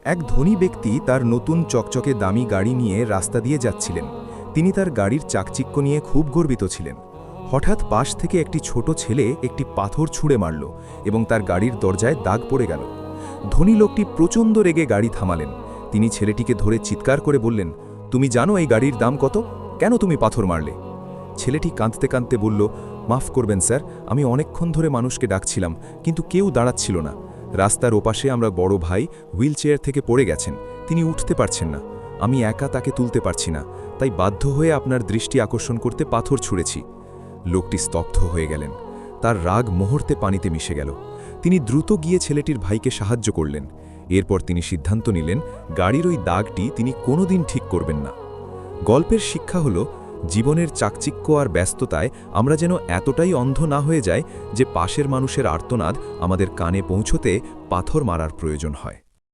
এক ধনী ব্যক্তি তার নতুন চকচকে দামি গাড়ি নিয়ে রাস্তা দিয়ে যাচ্ছিলেন। তিনি তার গাড়ির চাকচিক্য নিয়ে খুব গর্বিত ছিলেন। হঠাৎ পাশ থেকে একটি ছোট ছেলে একটি পাথর ছুঁড়ে মারল এবং তার গাড়ির দরজায় দাগ পড়ে গেল। ধনী লোকটি প্রচণ্ড রেগে গাড়ি থামালেন। তিনি ছেলেটিকে ধরে চিৎকার করে বললেন, তুমি জানো এই গাড়ির দাম কত? কেন তুমি পাথর মারলে? ছেলেটি কাঁদতে কাঁদতে বলল, মাফ করবেন স্যার, আমি অনেকক্ষণ ধরে মানুষকে ডাকছিলাম, কিন্তু কেউ দাঁড়াচ্ছিল না। রাস্তার ওপাশে আমরা বড় ভাই হুইলচেয়ার থেকে পড়ে গেছেন, তিনি উঠতে পারছেন না। আমি একা তাকে তুলতে পারছি না, তাই বাধ্য হয়ে আপনার দৃষ্টি আকর্ষণ করতে পাথর ছুঁড়েছি। লোকটি স্তব্ধ হয়ে গেলেন। তার রাগ মুহূর্তে পানিতে মিশে গেল। তিনি দ্রুত গিয়ে ছেলেটির ভাইকে সাহায্য করলেন। এরপর তিনি সিদ্ধান্ত নিলেন গাড়ির ওই দাগটি তিনি কোনোদিন ঠিক করবেন না। গল্পের শিক্ষা হল, জীবনের চাকচিক্য আর ব্যস্ততায় আমরা যেন এতটাই অন্ধ না হয়ে যায় যে পাশের মানুষের আর্তনাদ আমাদের কানে পৌঁছতে পাথর মারার প্রয়োজন হয়।